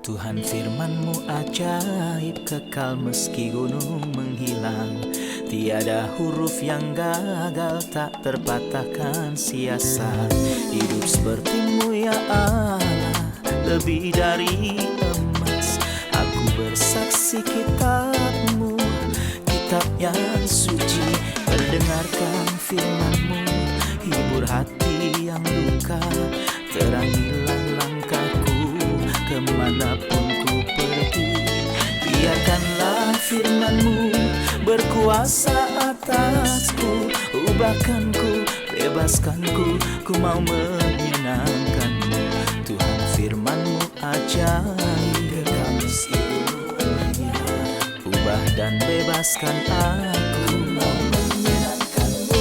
Tuhan firman-Mu ajaib, kekal meski gunung menghilang. Tiada huruf yang gagal, tak terpatahkan siasat. Hidup seperti-Mu ya Allah, lebih dari emas. Aku bersaksi kitab-Mu, kitab yang suci. Mendengarkan firman-Mu, hibur hati yang luka. Terangilah langkahku kemanapun ku pergi. Biarkanlah firman-Mu berkuasa atasku. Ubahkanku, bebaskanku, ku mau menyenangkan-Mu. Tuhan firman-Mu ajaib, kekal meski gunung menghilang. Ubah dan bebaskan aku, mau menyenangkan-Mu.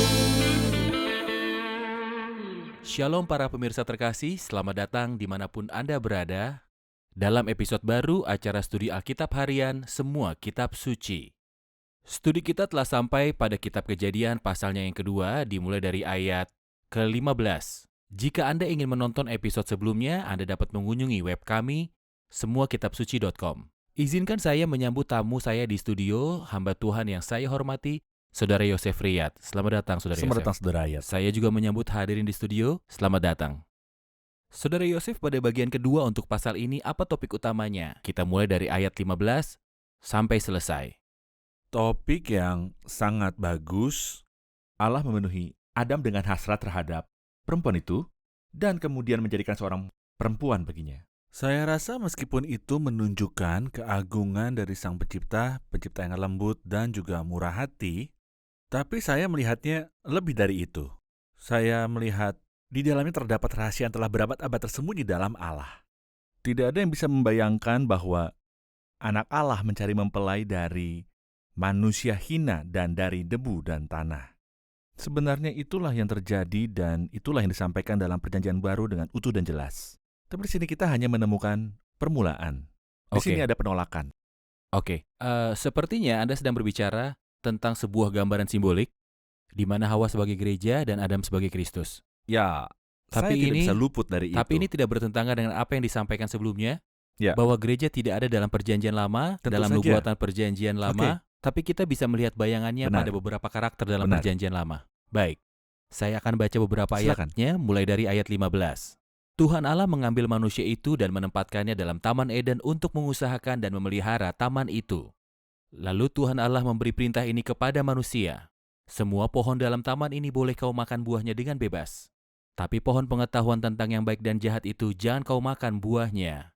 Shalom para pemirsa terkasih, selamat datang dimanapun Anda berada dalam episode baru acara studi Alkitab harian Semua Kitab Suci. Studi kita telah sampai pada kitab Kejadian pasalnya yang kedua, dimulai dari ayat ke-15. Jika Anda ingin menonton episode sebelumnya, Anda dapat mengunjungi web kami semuakitabsuci.com. Izinkan saya menyambut tamu saya di studio, hamba Tuhan yang saya hormati, Saudara Yosef Riyad. Selamat datang, Saudara Selamat Yosef. datang, Saudara Riyad. Saya juga menyambut hadirin di studio. Selamat datang. Saudara Yosef, pada bagian kedua untuk pasal ini, apa topik utamanya? Kita mulai dari ayat 15 sampai selesai. Topik yang sangat bagus. Allah memenuhi Adam dengan hasrat terhadap perempuan itu dan kemudian menjadikan seorang perempuan baginya. Saya rasa meskipun itu menunjukkan keagungan dari Sang Pencipta, pencipta yang lembut dan juga murah hati, tapi saya melihatnya lebih dari itu. Saya melihat di dalamnya terdapat rahasia yang telah berabad-abad tersembunyi dalam Allah. Tidak ada yang bisa membayangkan bahwa anak Allah mencari mempelai dari manusia hina dan dari debu dan tanah. Sebenarnya itulah yang terjadi dan itulah yang disampaikan dalam Perjanjian Baru dengan utuh dan jelas. Tapi di sini kita hanya menemukan permulaan. Di sini ada penolakan. Sepertinya Anda sedang berbicara tentang sebuah gambaran simbolik di mana Hawa sebagai gereja dan Adam sebagai Kristus. Ya, Tapi saya tidak ini- bisa luput dari Tapi itu. ini tidak bertentangan dengan apa yang disampaikan sebelumnya, Ya. bahwa gereja tidak ada dalam perjanjian lama, Tentu dalam saja. nubuatan perjanjian lama, tapi kita bisa melihat bayangannya Benar. pada beberapa karakter dalam Benar. perjanjian lama. Baik, saya akan baca beberapa Silakan. ayatnya mulai dari ayat 15. Tuhan Allah mengambil manusia itu dan menempatkannya dalam Taman Eden untuk mengusahakan dan memelihara taman itu. Lalu Tuhan Allah memberi perintah ini kepada manusia. Semua pohon dalam taman ini boleh kau makan buahnya dengan bebas. Tapi pohon pengetahuan tentang yang baik dan jahat itu jangan kau makan buahnya.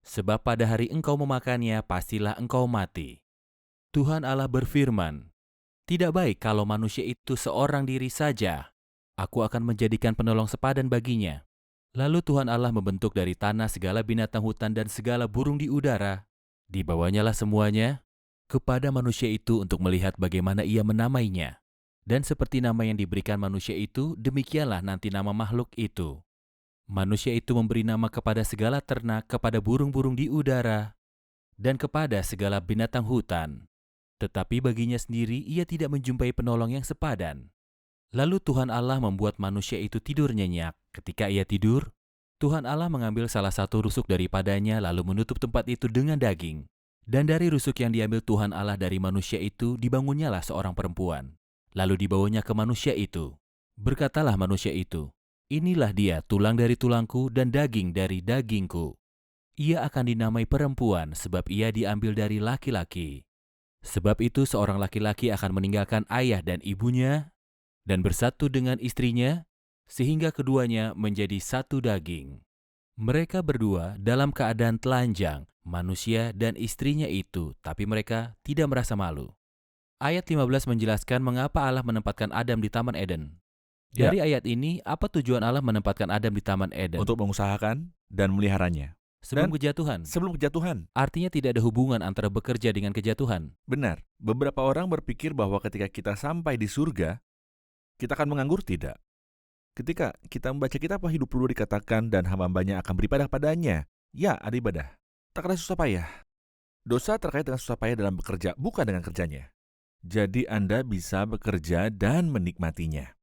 Sebab pada hari engkau memakannya, pastilah engkau mati. Tuhan Allah berfirman, tidak baik kalau manusia itu seorang diri saja. Aku akan menjadikan penolong sepadan baginya. Lalu Tuhan Allah membentuk dari tanah segala binatang hutan dan segala burung di udara. Dibawanyalah semuanya kepada manusia itu untuk melihat bagaimana ia menamainya. Dan seperti nama yang diberikan manusia itu, demikianlah nanti nama makhluk itu. Manusia itu memberi nama kepada segala ternak, kepada burung-burung di udara, dan kepada segala binatang hutan. Tetapi baginya sendiri ia tidak menjumpai penolong yang sepadan. Lalu Tuhan Allah membuat manusia itu tidur nyenyak. Ketika ia tidur, Tuhan Allah mengambil salah satu rusuk daripadanya lalu menutup tempat itu dengan daging. Dan dari rusuk yang diambil Tuhan Allah dari manusia itu, dibangunnyalah seorang perempuan. Lalu dibawanya ke manusia itu. Berkatalah manusia itu, inilah dia tulang dari tulangku dan daging dari dagingku. Ia akan dinamai perempuan sebab ia diambil dari laki-laki. Sebab itu seorang laki-laki akan meninggalkan ayah dan ibunya dan bersatu dengan istrinya, sehingga keduanya menjadi satu daging. Mereka berdua dalam keadaan telanjang, manusia dan istrinya itu, tapi mereka tidak merasa malu. Ayat 15 menjelaskan mengapa Allah menempatkan Adam di Taman Eden. Dari ayat ini, apa tujuan Allah menempatkan Adam di Taman Eden? Untuk mengusahakan dan meliharanya. Sebelum dan- kejatuhan. Sebelum kejatuhan. Artinya tidak ada hubungan antara bekerja dengan kejatuhan. Benar, beberapa orang berpikir bahwa ketika kita sampai di surga, kita akan menganggur. Tidak. Ketika kita membaca kitab Wahyu 20 dikatakan dan hamba-hambanya akan beribadah padanya. Ya, ada ibadah. Tak ada susah payah. Dosa terkait dengan susah payah dalam bekerja, bukan dengan kerjanya. Jadi Anda bisa bekerja dan menikmatinya.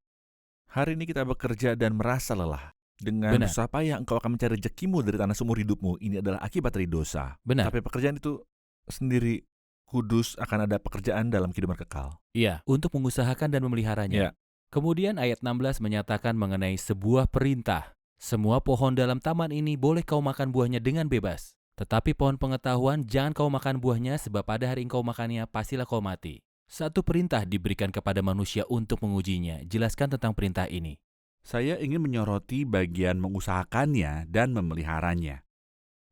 Hari ini kita bekerja dan merasa lelah. Dengan Benar. susah payah engkau akan mencari rezekimu dari tanah seumur hidupmu. Ini adalah akibat dari dosa. Benar. Tapi pekerjaan itu sendiri kudus, akan ada pekerjaan dalam kehidupan kekal. Iya, untuk mengusahakan dan memeliharanya. Ya. Kemudian ayat 16 menyatakan mengenai sebuah perintah. Semua pohon dalam taman ini boleh kau makan buahnya dengan bebas. Tetapi pohon pengetahuan jangan kau makan buahnya, sebab pada hari engkau makannya pastilah kau mati. Satu perintah diberikan kepada manusia untuk mengujinya. Jelaskan tentang perintah ini. Saya ingin menyoroti bagian mengusahakannya dan memeliharanya.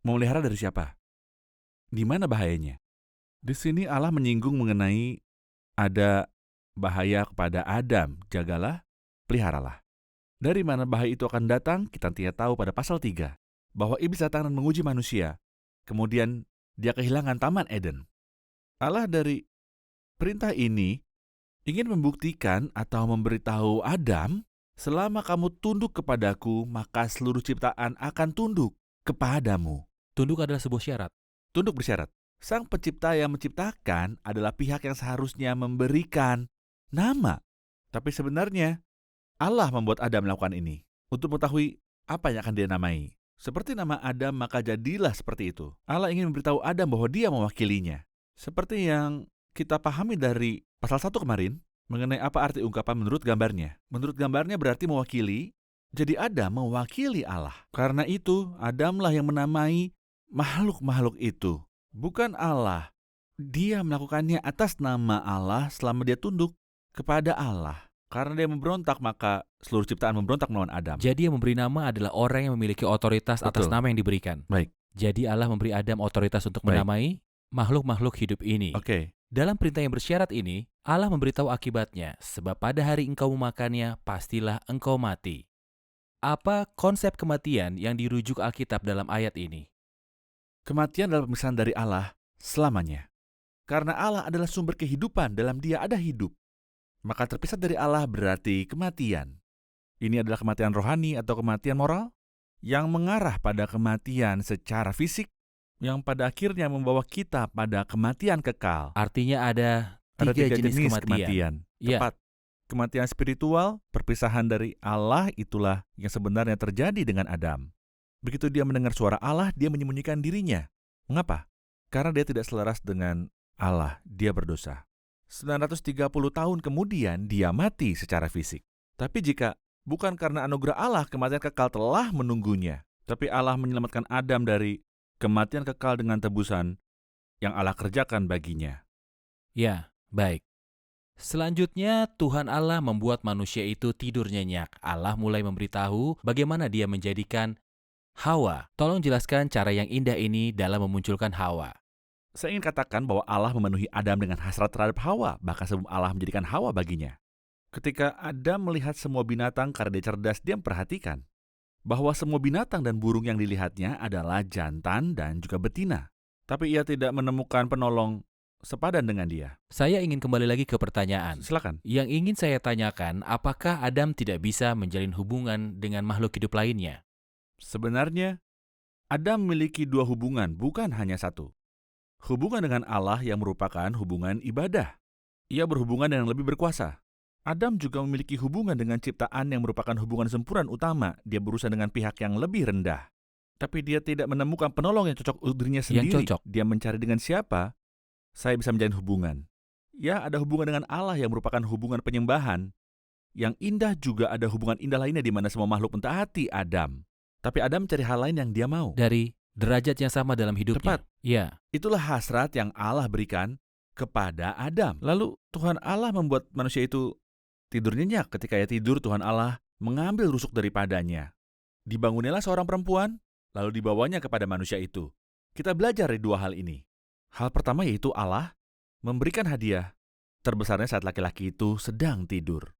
Memelihara dari siapa? Di mana bahayanya? Di sini Allah menyinggung mengenai ada bahaya kepada Adam. Jagalah, peliharalah. Dari mana bahaya itu akan datang, kita tidak tahu pada pasal 3. Bahwa iblis datang dan menguji manusia. Kemudian dia kehilangan Taman Eden. Allah dari perintah ini ingin membuktikan atau memberitahu Adam, selama kamu tunduk kepadaku, maka seluruh ciptaan akan tunduk kepadamu. Tunduk adalah sebuah syarat. Tunduk bersyarat. Sang pencipta yang menciptakan adalah pihak yang seharusnya memberikan nama. Tapi sebenarnya Allah membuat Adam melakukan ini untuk mengetahui apa yang akan dia namai. Seperti nama Adam, maka jadilah seperti itu. Allah ingin memberitahu Adam bahwa dia mewakilinya. Seperti yang kita pahami dari pasal 1 kemarin, mengenai apa arti ungkapan menurut gambarnya. Menurut gambarnya berarti mewakili, jadi Adam mewakili Allah. Karena itu, Adamlah yang menamai makhluk-makhluk itu. Bukan Allah. Dia melakukannya atas nama Allah selama dia tunduk kepada Allah. Karena dia memberontak, maka seluruh ciptaan memberontak melawan Adam. Jadi yang memberi nama adalah orang yang memiliki otoritas atas Betul. nama yang diberikan. Baik. Jadi Allah memberi Adam otoritas untuk Baik. menamai makhluk-makhluk hidup ini. Oke. Dalam perintah yang bersyarat ini, Allah memberitahu akibatnya, sebab pada hari engkau memakannya, pastilah engkau mati. Apa konsep kematian yang dirujuk Alkitab dalam ayat ini? Kematian adalah pemisahan dari Allah selamanya. Karena Allah adalah sumber kehidupan, dalam Dia ada hidup. Maka terpisah dari Allah berarti kematian. Ini adalah kematian rohani atau kematian moral yang mengarah pada kematian secara fisik, yang pada akhirnya membawa kita pada kematian kekal. Artinya ada Ada tiga jenis kematian. Ya. Tepat. Kematian spiritual, perpisahan dari Allah, itulah yang sebenarnya terjadi dengan Adam. Begitu dia mendengar suara Allah, dia menyembunyikan dirinya. Mengapa? Karena dia tidak selaras dengan Allah, dia berdosa. 930 tahun kemudian dia mati secara fisik. Tapi jika bukan karena anugerah Allah, kematian kekal telah menunggunya. Tapi Allah menyelamatkan Adam dari kematian kekal dengan tebusan yang Allah kerjakan baginya. Ya, baik. Selanjutnya, Tuhan Allah membuat manusia itu tidur nyenyak. Allah mulai memberitahu bagaimana dia menjadikan Hawa. Tolong jelaskan cara yang indah ini dalam memunculkan Hawa. Saya ingin katakan bahwa Allah memenuhi Adam dengan hasrat terhadap Hawa, bahkan sebelum Allah menjadikan Hawa baginya. Ketika Adam melihat semua binatang karena dia cerdas, dia memperhatikan bahwa semua binatang dan burung yang dilihatnya adalah jantan dan juga betina. Tapi ia tidak menemukan penolong sepadan dengan dia. Saya ingin kembali lagi ke pertanyaan. Silakan. Yang ingin saya tanyakan, apakah Adam tidak bisa menjalin hubungan dengan makhluk hidup lainnya? Sebenarnya, Adam memiliki dua hubungan, bukan hanya satu. Hubungan dengan Allah yang merupakan hubungan ibadah. Ia berhubungan dengan yang lebih berkuasa. Adam juga memiliki hubungan dengan ciptaan yang merupakan hubungan sempurna utama. Dia berusaha dengan pihak yang lebih rendah. Tapi dia tidak menemukan penolong yang cocok untuk dirinya sendiri. Yang cocok. Dia mencari dengan siapa saya bisa menjalin hubungan. Ya, ada hubungan dengan Allah yang merupakan hubungan penyembahan. Yang indah juga ada hubungan indah lainnya di mana semua makhluk mentaati Adam. Tapi Adam mencari hal lain yang dia mau. Dari derajat yang sama dalam hidupnya. Tepat. Ya, Itulah hasrat yang Allah berikan kepada Adam. Lalu Tuhan Allah membuat manusia itu tidur nyenyak. Ketika ia tidur, Tuhan Allah mengambil rusuk daripadanya. Dibangunilah seorang perempuan, lalu dibawanya kepada manusia itu. Kita belajar dari dua hal ini. Hal pertama yaitu Allah memberikan hadiah terbesarnya saat laki-laki itu sedang tidur.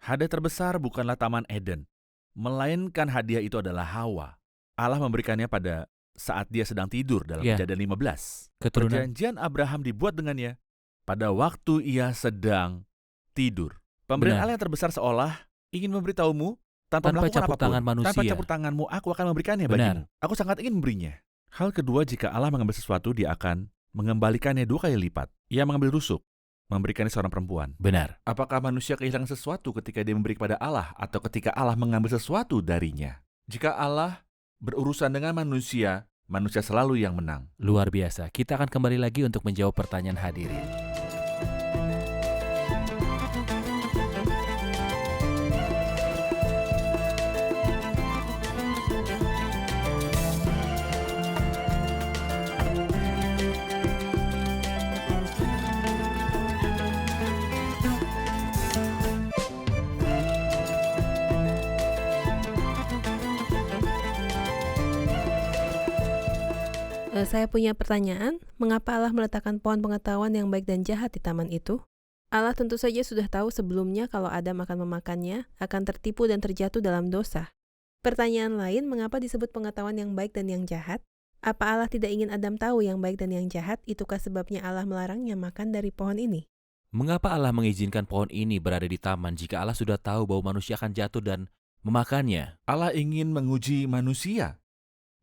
Hadiah terbesar bukanlah Taman Eden, melainkan hadiah itu adalah Hawa. Allah memberikannya pada saat dia sedang tidur dalam Kejadian 15. keturunan. Perjanjian Abraham dibuat dengannya pada waktu ia sedang tidur. Pemberian Benar. Allah yang terbesar seolah ingin memberitahumu tanpa melakukan campur apapun. tangan manusia. Tanpa campur tanganmu, aku akan memberikannya Benar. bagimu. Aku sangat ingin memberinya. Hal kedua, jika Allah mengambil sesuatu, dia akan mengembalikannya 2 kali lipat. Ia mengambil rusuk, memberikannya seorang perempuan. Benar. Apakah manusia kehilangan sesuatu ketika dia memberi kepada Allah atau ketika Allah mengambil sesuatu darinya? Jika Allah berurusan dengan manusia, manusia selalu yang menang. Luar biasa. Kita akan kembali lagi untuk menjawab pertanyaan hadirin. Saya punya pertanyaan, mengapa Allah meletakkan pohon pengetahuan yang baik dan jahat di taman itu? Allah tentu saja sudah tahu sebelumnya kalau Adam akan memakannya, akan tertipu dan terjatuh dalam dosa. Pertanyaan lain, mengapa disebut pengetahuan yang baik dan yang jahat? Apa Allah tidak ingin Adam tahu yang baik dan yang jahat? Itukah sebabnya Allah melarangnya makan dari pohon ini? Mengapa Allah mengizinkan pohon ini berada di taman jika Allah sudah tahu bahwa manusia akan jatuh dan memakannya? Allah ingin menguji manusia.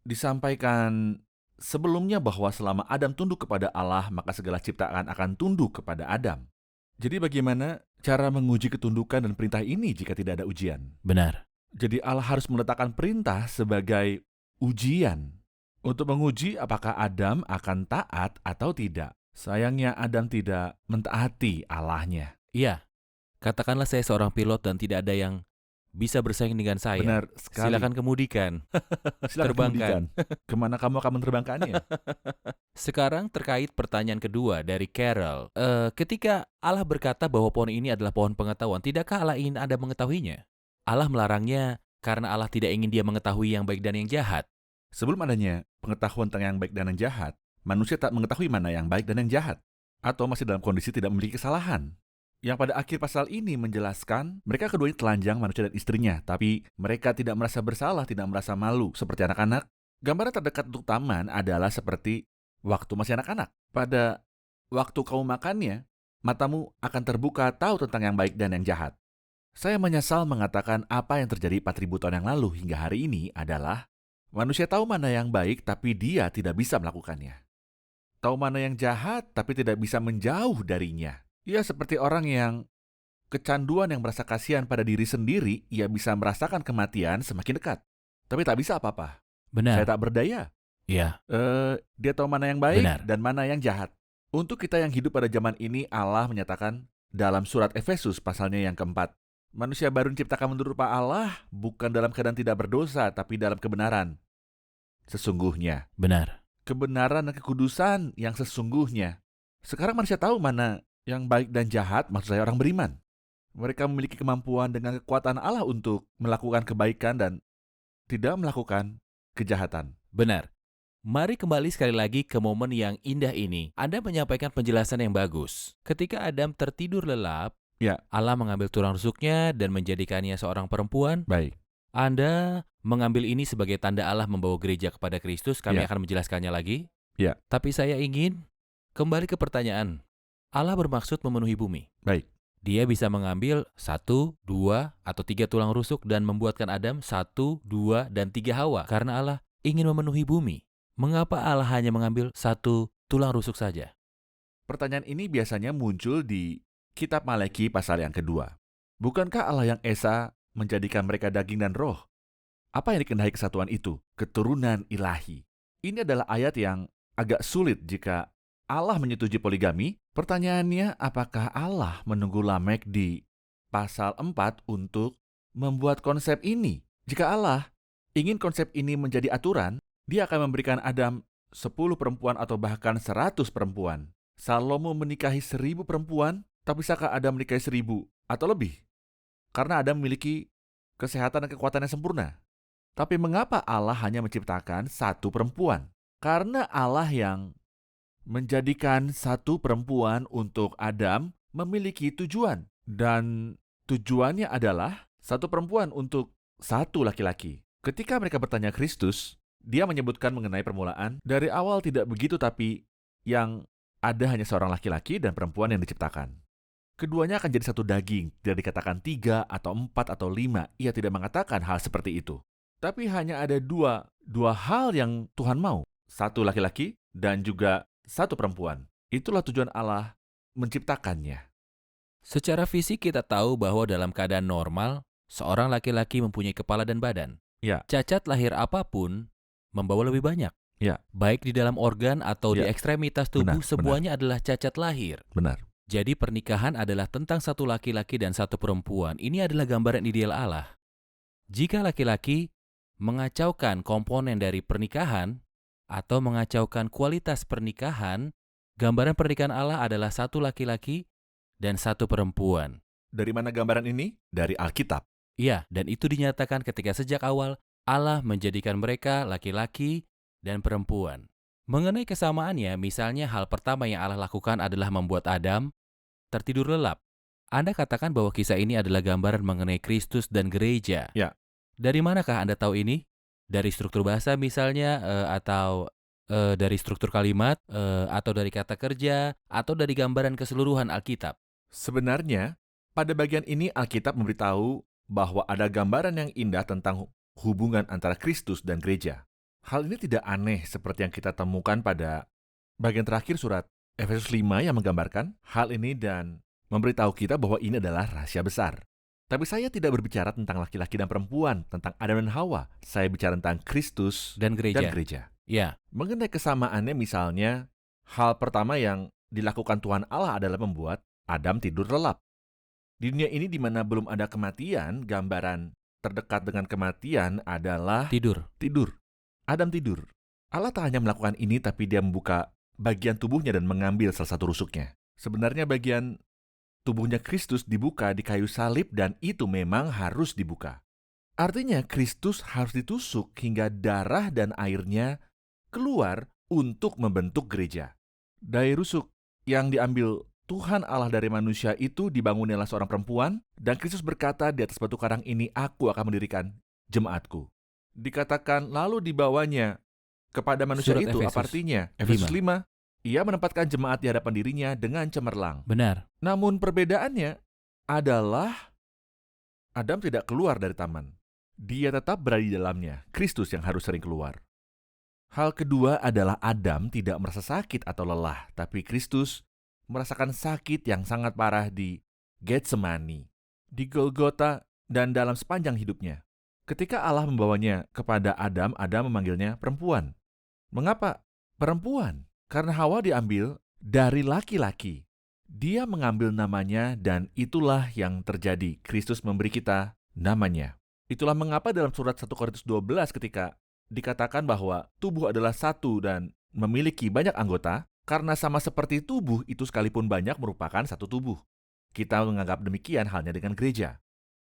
Disampaikan sebelumnya bahwa selama Adam tunduk kepada Allah, maka segala ciptaan akan tunduk kepada Adam. Jadi bagaimana cara menguji ketundukan dan perintah ini jika tidak ada ujian? Benar. Jadi Allah harus meletakkan perintah sebagai ujian untuk menguji apakah Adam akan taat atau tidak. Sayangnya Adam tidak mentaati Allahnya. Iya. Katakanlah saya seorang pilot dan tidak ada yang bisa bersaing dengan saya. Benar sekali. Silakan kemudikan. Silakan terbangkan. kemudikan. Kemana kamu akan menerbangkannya? Sekarang terkait pertanyaan kedua dari Carol. Ketika Allah berkata bahwa pohon ini adalah pohon pengetahuan, tidakkah Allah ingin Anda mengetahuinya? Allah melarangnya karena Allah tidak ingin dia mengetahui yang baik dan yang jahat. Sebelum adanya pengetahuan tentang yang baik dan yang jahat, manusia tak mengetahui mana yang baik dan yang jahat, atau masih dalam kondisi tidak memiliki kesalahan. Yang pada akhir pasal ini menjelaskan mereka keduanya telanjang, manusia dan istrinya, tapi mereka tidak merasa bersalah, tidak merasa malu seperti anak-anak. Gambaran terdekat untuk taman adalah seperti waktu masih anak-anak. Pada waktu kamu makannya, matamu akan terbuka tahu tentang yang baik dan yang jahat. Saya menyesal mengatakan apa yang terjadi 4.000 tahun yang lalu hingga hari ini adalah manusia tahu mana yang baik tapi dia tidak bisa melakukannya. Tahu mana yang jahat tapi tidak bisa menjauh darinya. Ia seperti orang yang kecanduan yang merasa kasihan pada diri sendiri, ia bisa merasakan kematian semakin dekat. Tapi tak bisa apa-apa. Benar. Saya tak berdaya. Iya. Dia tahu mana yang baik Benar. dan mana yang jahat. Untuk kita yang hidup pada zaman ini, Allah menyatakan dalam surat Efesus pasalnya yang keempat, manusia baru diciptakan menurut rupa Allah, bukan dalam keadaan tidak berdosa, tapi dalam kebenaran. Sesungguhnya. Benar. Kebenaran dan kekudusan yang sesungguhnya. Sekarang manusia tahu mana yang baik dan jahat, maksud saya orang beriman. Mereka memiliki kemampuan dengan kekuatan Allah untuk melakukan kebaikan dan tidak melakukan kejahatan. Benar. Mari kembali sekali lagi ke momen yang indah ini. Anda menyampaikan penjelasan yang bagus. Ketika Adam tertidur lelap, Ya. Allah mengambil tulang rusuknya dan menjadikannya seorang perempuan. Baik. Anda mengambil ini sebagai tanda Allah membawa gereja kepada Kristus. Kami Ya. akan menjelaskannya lagi. Ya. Tapi saya ingin kembali ke pertanyaan. Allah bermaksud memenuhi bumi. Baik. Dia bisa mengambil 1, 2, atau 3 tulang rusuk dan membuatkan Adam 1, 2, dan 3 Hawa. Karena Allah ingin memenuhi bumi. Mengapa Allah hanya mengambil 1 tulang rusuk saja? Pertanyaan ini biasanya muncul di Kitab Malaki pasal yang kedua. Bukankah Allah yang Esa menjadikan mereka daging dan roh? Apa yang dikehendaki kesatuan itu? Keturunan ilahi. Ini adalah ayat yang agak sulit jika Allah menyetujui poligami. Pertanyaannya, apakah Allah menunggu Lamek di pasal 4 untuk membuat konsep ini? Jika Allah ingin konsep ini menjadi aturan, dia akan memberikan Adam 10 perempuan atau bahkan 100 perempuan. Salomo menikahi 1000 perempuan, tapi bisakah Adam menikahi 1000 atau lebih? Karena Adam memiliki kesehatan dan kekuatan yang sempurna. Tapi mengapa Allah hanya menciptakan 1 perempuan? Karena Allah yang menjadikan 1 perempuan untuk Adam memiliki tujuan. Dan tujuannya adalah 1 perempuan untuk 1 laki-laki. Ketika mereka bertanya Kristus, dia menyebutkan mengenai permulaan. Dari awal tidak begitu, tapi yang ada hanya seorang laki-laki dan perempuan yang diciptakan. Keduanya akan jadi 1 daging, tidak dikatakan 3 atau 4 atau 5. Ia tidak mengatakan hal seperti itu. Tapi hanya ada dua hal yang Tuhan mau. 1 laki-laki dan juga 1 perempuan. Itulah tujuan Allah menciptakannya. Secara fisik kita tahu bahwa dalam keadaan normal, seorang laki-laki mempunyai kepala dan badan. Ya. Cacat lahir apapun membawa lebih banyak. Ya. Baik di dalam organ atau di Ya. ekstremitas tubuh, Benar, semuanya adalah cacat lahir. Benar. Jadi pernikahan adalah tentang satu laki-laki dan satu perempuan. Ini adalah gambaran ideal Allah. Jika laki-laki mengacaukan komponen dari pernikahan atau mengacaukan kualitas pernikahan, gambaran pernikahan Allah adalah satu laki-laki dan satu perempuan. Dari mana gambaran ini? Dari Alkitab. Iya, dan itu dinyatakan ketika sejak awal Allah menjadikan mereka laki-laki dan perempuan. Mengenai kesamaannya, misalnya hal pertama yang Allah lakukan adalah membuat Adam tertidur lelap. Anda katakan bahwa kisah ini adalah gambaran mengenai Kristus dan gereja. Ya. Dari manakah Anda tahu ini? Dari struktur bahasa misalnya, atau dari struktur kalimat, atau dari kata kerja, atau dari gambaran keseluruhan Alkitab? Sebenarnya, pada bagian ini Alkitab memberitahu bahwa ada gambaran yang indah tentang hubungan antara Kristus dan gereja. Hal ini tidak aneh seperti yang kita temukan pada bagian terakhir surat Efesus 5 yang menggambarkan hal ini dan memberitahu kita bahwa ini adalah rahasia besar. Tapi saya tidak berbicara tentang laki-laki dan perempuan, tentang Adam dan Hawa. Saya bicara tentang Kristus Dan gereja. Ya, Mengenai kesamaannya misalnya, hal pertama yang dilakukan Tuhan Allah adalah membuat Adam tidur lelap. Di dunia ini di mana belum ada kematian, gambaran terdekat dengan kematian adalah tidur. Adam tidur. Allah tak hanya melakukan ini, tapi dia membuka bagian tubuhnya dan mengambil salah satu rusuknya. Sebenarnya bagian tubuhnya Kristus dibuka di kayu salib dan itu memang harus dibuka. Artinya Kristus harus ditusuk hingga darah dan airnya keluar untuk membentuk gereja. Dari rusuk yang diambil Tuhan Allah dari manusia itu dibangunlah seorang perempuan dan Kristus berkata, di atas batu karang ini aku akan mendirikan jemaatku. Dikatakan lalu dibawanya kepada manusia Surat itu, Efesus apa artinya? Efesus 5. 5, ia menempatkan jemaat di hadapan dirinya dengan cemerlang. Benar. Namun perbedaannya adalah Adam tidak keluar dari taman. Dia tetap berada di dalamnya. Kristus yang harus sering keluar. Hal kedua adalah Adam tidak merasa sakit atau lelah, tapi Kristus merasakan sakit yang sangat parah di Getsemani, di Golgota, dan dalam sepanjang hidupnya. Ketika Allah membawanya kepada Adam, Adam memanggilnya perempuan. Mengapa perempuan? Karena Hawa diambil dari laki-laki. Dia mengambil namanya dan itulah yang terjadi. Kristus memberi kita namanya. Itulah mengapa dalam surat 1 Korintus 12 ketika dikatakan bahwa tubuh adalah satu dan memiliki banyak anggota, karena sama seperti tubuh itu sekalipun banyak merupakan satu tubuh. Kita menganggap demikian halnya dengan gereja.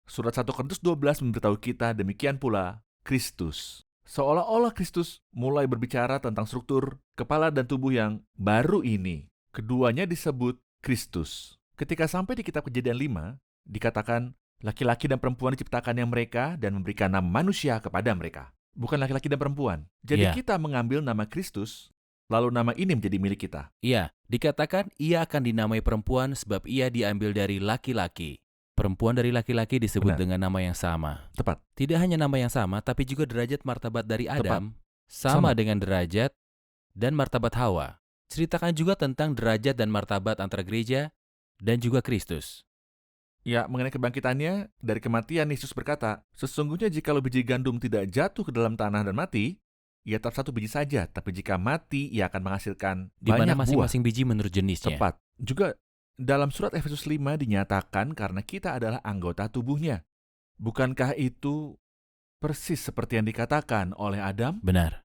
Surat 1 Korintus 12 memberitahu kita demikian pula Kristus. Seolah-olah Kristus mulai berbicara tentang struktur kepala dan tubuh yang baru ini. Keduanya disebut Kristus. Ketika sampai di kitab Kejadian 5, dikatakan laki-laki dan perempuan diciptakannya mereka dan memberikan nama manusia kepada mereka. Bukan laki-laki dan perempuan. Jadi kita mengambil nama Kristus, lalu nama ini menjadi milik kita. Iya, dikatakan ia akan dinamai perempuan sebab ia diambil dari laki-laki. Perempuan dari laki-laki disebut Benar. dengan nama yang sama. Tepat. Tidak hanya nama yang sama, tapi juga derajat martabat dari Adam sama Sama. dengan derajat dan martabat Hawa. Ceritakan juga tentang derajat dan martabat antara gereja dan juga Kristus. Ya, mengenai kebangkitannya, dari kematian Yesus berkata, sesungguhnya jika biji gandum tidak jatuh ke dalam tanah dan mati, ia tetap satu biji saja, tapi jika mati, ia akan menghasilkan Di mana banyak buah. masing-masing biji menurut jenisnya. Tepat. Juga dalam surat Efesus 5 dinyatakan karena kita adalah anggota tubuhnya. Bukankah itu persis seperti yang dikatakan oleh Adam? Benar.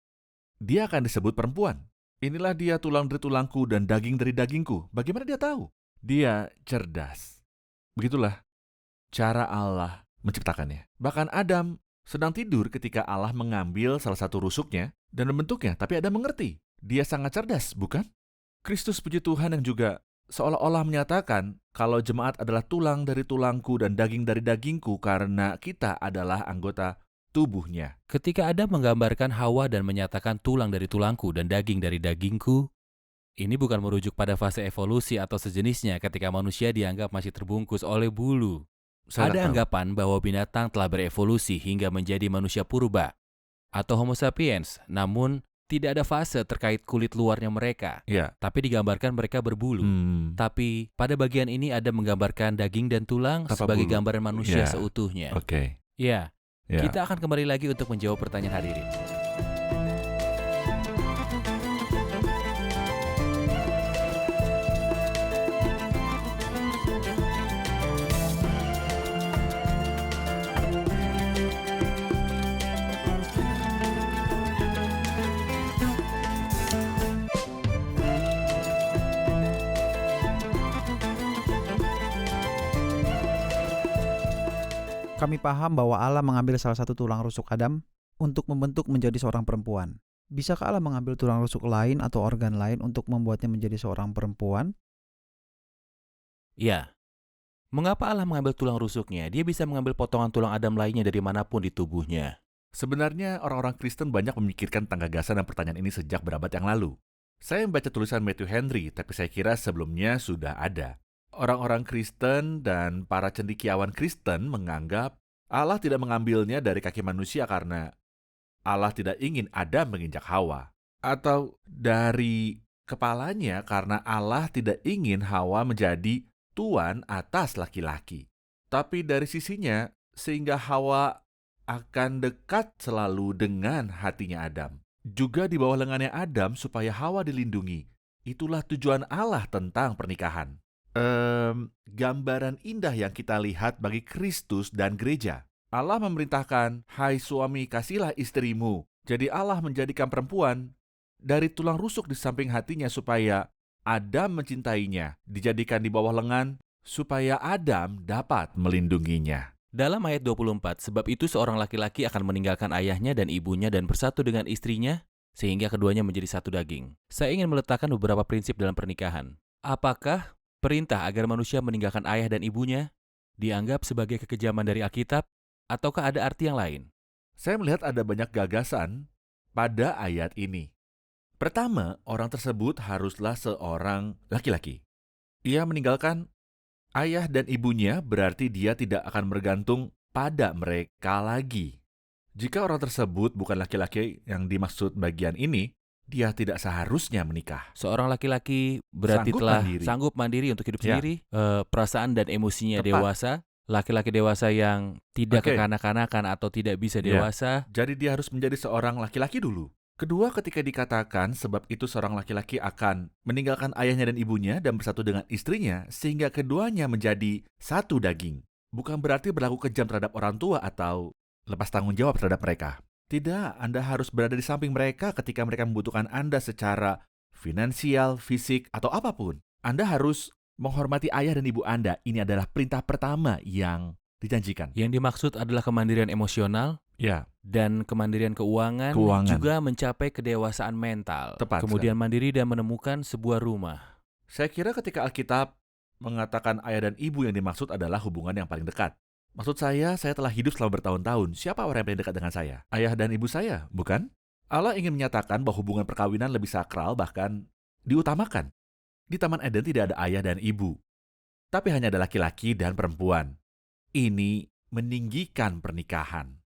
Dia akan disebut perempuan. Inilah dia tulang dari tulangku dan daging dari dagingku. Bagaimana dia tahu? Dia cerdas. Begitulah cara Allah menciptakannya. Bahkan Adam sedang tidur ketika Allah mengambil salah satu rusuknya dan membentuknya. Tapi Adam mengerti. Dia sangat cerdas, bukan? Kristus puji Tuhan yang juga seolah-olah menyatakan kalau jemaat adalah tulang dari tulangku dan daging dari dagingku karena kita adalah anggota tubuhnya. Ketika Adam menggambarkan Hawa dan menyatakan tulang dari tulangku dan daging dari dagingku, ini bukan merujuk pada fase evolusi atau sejenisnya ketika manusia dianggap masih terbungkus oleh bulu. Ada anggapan bahwa binatang telah berevolusi hingga menjadi manusia purba atau Homo sapiens, namun Tidak ada fase terkait kulit luarnya mereka, Ya. tapi digambarkan mereka berbulu. Tapi pada bagian ini Adam menggambarkan daging dan tulang Tanpa sebagai bulu. gambaran manusia Ya. seutuhnya. Oke. Ya, Ya. kita akan kembali lagi untuk menjawab pertanyaan hadirin. Kami paham bahwa Allah mengambil salah satu tulang rusuk Adam untuk membentuk menjadi seorang perempuan. Bisakah Allah mengambil tulang rusuk lain atau organ lain untuk membuatnya menjadi seorang perempuan? Ya, mengapa Allah mengambil tulang rusuknya? Dia bisa mengambil potongan tulang Adam lainnya dari manapun di tubuhnya. Sebenarnya orang-orang Kristen banyak memikirkan tentang gagasan dan pertanyaan ini sejak berabad yang lalu. Saya membaca tulisan Matthew Henry, tapi saya kira sebelumnya sudah ada. Orang-orang Kristen dan para cendekiawan Kristen menganggap Allah tidak mengambilnya dari kaki manusia karena Allah tidak ingin Adam menginjak Hawa. Atau dari kepalanya karena Allah tidak ingin Hawa menjadi tuan atas laki-laki. Tapi dari sisinya, sehingga Hawa akan dekat selalu dengan hatinya Adam. Juga di bawah lengannya Adam supaya Hawa dilindungi. Itulah tujuan Allah tentang pernikahan. Gambaran indah yang kita lihat bagi Kristus dan gereja. Allah memerintahkan, hai suami kasihlah istrimu. Jadi Allah menjadikan perempuan dari tulang rusuk di samping hatinya supaya Adam mencintainya. Dijadikan di bawah lengan supaya Adam dapat melindunginya. Dalam ayat 24, sebab itu seorang laki-laki akan meninggalkan ayahnya dan ibunya dan bersatu dengan istrinya, sehingga keduanya menjadi satu daging. Saya ingin meletakkan beberapa prinsip dalam pernikahan. Apakah perintah agar manusia meninggalkan ayah dan ibunya dianggap sebagai kekejaman dari Alkitab, ataukah ada arti yang lain? Saya melihat ada banyak gagasan pada ayat ini. Pertama, orang tersebut haruslah seorang laki-laki. Ia meninggalkan ayah dan ibunya, berarti dia tidak akan bergantung pada mereka lagi. Jika orang tersebut bukan laki-laki yang dimaksud bagian ini, dia tidak seharusnya menikah. Seorang laki-laki berarti Sanggup telah mandiri. sanggup mandiri untuk hidup Ya. sendiri, perasaan dan emosinya Tepat. dewasa, laki-laki dewasa yang tidak Oke. kekanak-kanakan atau tidak bisa Ya. dewasa. Jadi dia harus menjadi seorang laki-laki dulu. Kedua, ketika dikatakan sebab itu seorang laki-laki akan meninggalkan ayahnya dan ibunya dan bersatu dengan istrinya sehingga keduanya menjadi satu daging. Bukan berarti berlaku kejam terhadap orang tua atau lepas tanggung jawab terhadap mereka. Tidak, Anda harus berada di samping mereka ketika mereka membutuhkan Anda secara finansial, fisik, atau apapun. Anda harus menghormati ayah dan ibu Anda. Ini adalah perintah pertama yang dijanjikan. Yang dimaksud adalah kemandirian emosional Ya, dan kemandirian keuangan, Keuangan. juga mencapai kedewasaan mental. Tepat Kemudian mandiri dan menemukan sebuah rumah. saya kira ketika Alkitab mengatakan ayah dan ibu yang dimaksud adalah hubungan yang paling dekat. Maksud saya telah hidup selama bertahun-tahun. Siapa orang yang paling dekat dengan saya? Ayah dan ibu saya, bukan? Allah ingin menyatakan bahwa hubungan perkawinan lebih sakral, bahkan diutamakan. Di Taman Eden tidak ada ayah dan ibu, tapi hanya ada laki-laki dan perempuan. Ini meninggikan pernikahan.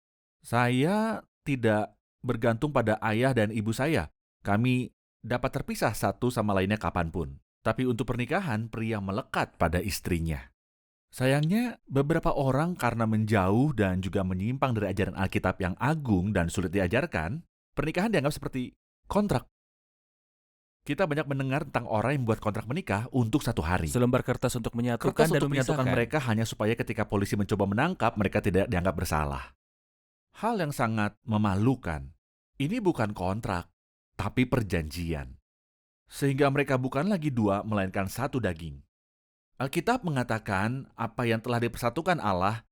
Saya tidak bergantung pada ayah dan ibu saya. Kami dapat terpisah satu sama lainnya kapanpun. Tapi untuk pernikahan, pria melekat pada istrinya. Sayangnya, beberapa orang karena menjauh dan juga menyimpang dari ajaran Alkitab yang agung dan sulit diajarkan, pernikahan dianggap seperti kontrak. Kita banyak mendengar tentang orang yang membuat kontrak menikah untuk 1 hari. Selembar kertas untuk menyatukan Kertas dan untuk menyatukan memisahkan. mereka hanya supaya ketika polisi mencoba menangkap, mereka tidak dianggap bersalah. Hal yang sangat memalukan. Ini bukan kontrak, tapi perjanjian. Sehingga mereka bukan lagi dua, melainkan satu daging. Alkitab mengatakan apa yang telah dipersatukan Allah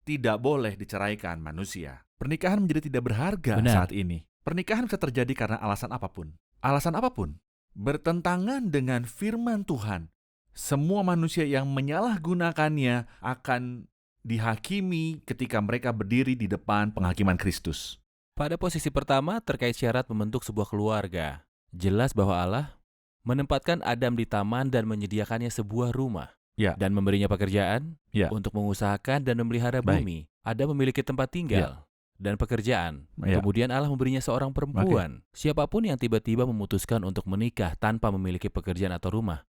tidak boleh diceraikan manusia. Pernikahan menjadi tidak berharga Benar. saat ini. Pernikahan bisa terjadi karena alasan apapun. Alasan apapun. Bertentangan dengan firman Tuhan. Semua manusia yang menyalahgunakannya akan dihakimi ketika mereka berdiri di depan penghakiman Kristus. Pada posisi pertama terkait syarat membentuk sebuah keluarga. Jelas bahwa Allah menempatkan Adam di taman dan menyediakannya sebuah rumah. Ya. Dan memberinya pekerjaan Ya. untuk mengusahakan dan memelihara Baik. bumi. Adam memiliki tempat tinggal. dan pekerjaan. Ya. Kemudian Allah memberinya seorang perempuan. Siapapun yang tiba-tiba memutuskan untuk menikah tanpa memiliki pekerjaan atau rumah,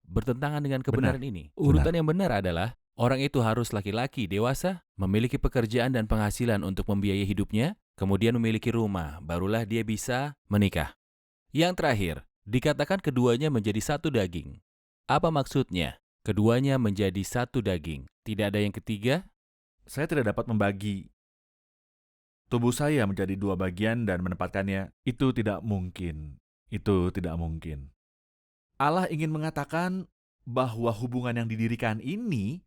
bertentangan dengan kebenaran ini. Urutan yang benar adalah orang itu harus laki-laki dewasa, memiliki pekerjaan dan penghasilan untuk membiayai hidupnya, kemudian memiliki rumah, barulah dia bisa menikah. Yang terakhir, dikatakan keduanya menjadi satu daging. Apa maksudnya? Keduanya menjadi satu daging. Tidak ada yang ketiga? Saya tidak dapat membagi tubuh saya menjadi dua bagian dan menempatkannya. Itu tidak mungkin. Itu tidak mungkin. Allah ingin mengatakan bahwa hubungan yang didirikan ini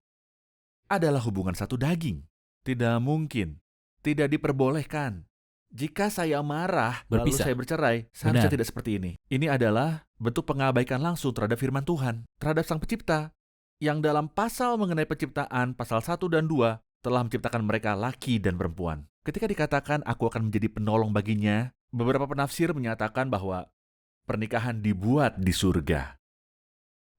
adalah hubungan satu daging. Tidak mungkin. Tidak diperbolehkan. Jika saya marah, lalu Berpisah. saya bercerai, seharusnya Benar. tidak seperti ini. Ini adalah bentuk pengabaikan langsung terhadap firman Tuhan, terhadap Sang Pencipta, yang dalam pasal mengenai penciptaan, pasal 1 dan 2, telah menciptakan mereka laki dan perempuan. Ketika dikatakan aku akan menjadi penolong baginya, beberapa penafsir menyatakan bahwa pernikahan dibuat di surga.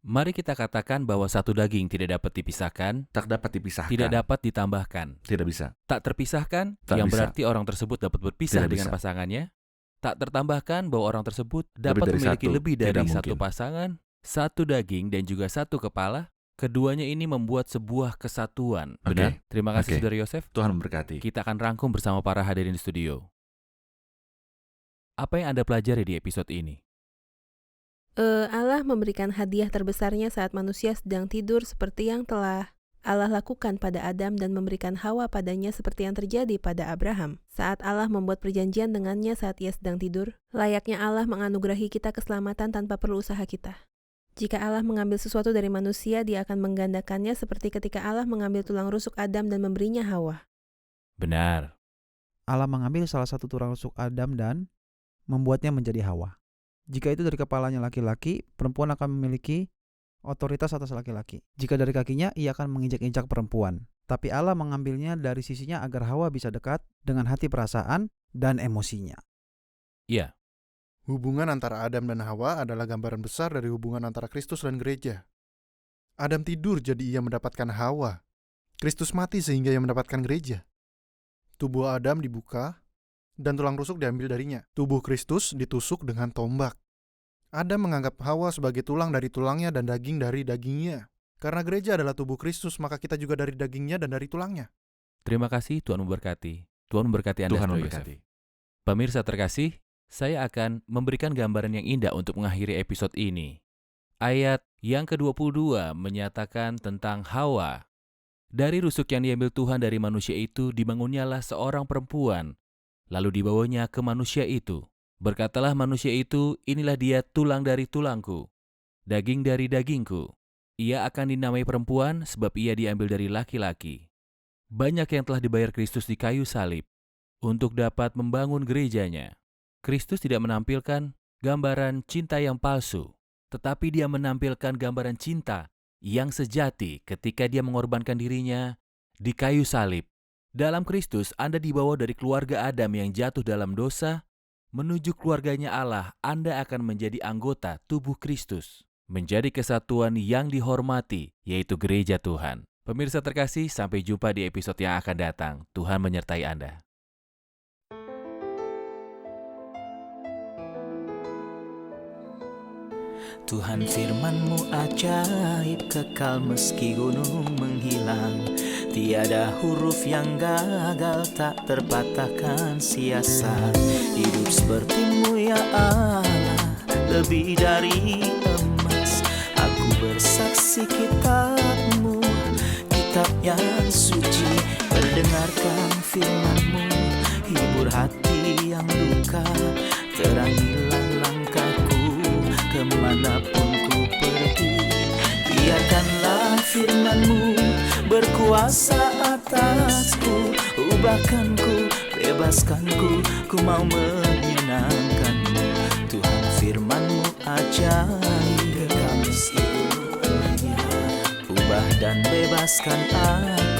Mari kita katakan bahwa satu daging tidak dapat dipisahkan, Tak dapat dipisahkan. tidak dapat ditambahkan. Tidak bisa. Tak terpisahkan, Tak yang bisa. berarti orang tersebut dapat berpisah Tidak dengan bisa. pasangannya. Tak tertambahkan bahwa orang tersebut dapat dari memiliki satu. lebih dari Tidak satu mungkin. pasangan, satu daging dan juga satu kepala. Keduanya ini membuat sebuah kesatuan. Benar? Terima kasih Oke. Saudara Yosef. Tuhan memberkati. Kita akan rangkum bersama para hadirin di studio. Apa yang Anda pelajari di episode ini? Allah memberikan hadiah terbesarnya saat manusia sedang tidur seperti yang telah Allah lakukan pada Adam dan memberikan Hawa padanya seperti yang terjadi pada Abraham. Saat Allah membuat perjanjian dengannya saat ia sedang tidur, layaknya Allah menganugerahi kita keselamatan tanpa perlu usaha kita. Jika Allah mengambil sesuatu dari manusia, dia akan menggandakannya seperti ketika Allah mengambil tulang rusuk Adam dan memberinya Hawa. Benar. Allah mengambil salah satu tulang rusuk Adam dan membuatnya menjadi Hawa. Jika itu dari kepalanya laki-laki, perempuan akan memiliki otoritas atas laki-laki. Jika dari kakinya, ia akan menginjak-injak perempuan. Tapi Allah mengambilnya dari sisinya agar Hawa bisa dekat dengan hati perasaan dan emosinya. Iya. Hubungan antara Adam dan Hawa adalah gambaran besar dari hubungan antara Kristus dan gereja. Adam tidur jadi ia mendapatkan Hawa. Kristus mati sehingga ia mendapatkan gereja. Tubuh Adam dibuka dan tulang rusuk diambil darinya. Tubuh Kristus ditusuk dengan tombak. Adam menganggap Hawa sebagai tulang dari tulangnya dan daging dari dagingnya. Karena gereja adalah tubuh Kristus, maka kita juga dari dagingnya dan dari tulangnya. Terima kasih, Tuhan memberkati. Tuhan memberkati Anda, Tuhan Saudara memberkati. Yosef. Pemirsa terkasih, saya akan memberikan gambaran yang indah untuk mengakhiri episode ini. Ayat yang ke-22 menyatakan tentang Hawa. Dari rusuk yang diambil Tuhan dari manusia itu dibangunnyalah seorang perempuan, lalu dibawanya ke manusia itu. Berkatalah manusia itu, inilah dia tulang dari tulangku, daging dari dagingku. Ia akan dinamai perempuan sebab ia diambil dari laki-laki. Banyak yang telah dibayar Kristus di kayu salib untuk dapat membangun gerejanya. Kristus tidak menampilkan gambaran cinta yang palsu, tetapi dia menampilkan gambaran cinta yang sejati ketika dia mengorbankan dirinya di kayu salib. Dalam Kristus, Anda dibawa dari keluarga Adam yang jatuh dalam dosa menuju keluarganya Allah. Anda akan menjadi anggota tubuh Kristus, menjadi kesatuan yang dihormati, yaitu gereja Tuhan. Pemirsa terkasih, sampai jumpa di episode yang akan datang. Tuhan menyertai Anda. Tuhan firman-Mu ajaib, kekal meski gunung menghilang. Tiada huruf yang gagal, tak terpatahkan siasat. Hidup seperti-Mu ya Allah, lebih dari emas. Aku bersaksi kitab-Mu, kitab yang suci. Mendengarkan firman-Mu, hibur hati yang duka. Terangilah langkahku kemanapun ku pergi. Biarkanlah firman-Mu berkuasa atasku. Ubahkanku, bebaskanku, ku mau menyenangkan-Mu. Tuhan firman-Mu ajaib, ubah dan bebaskan aku.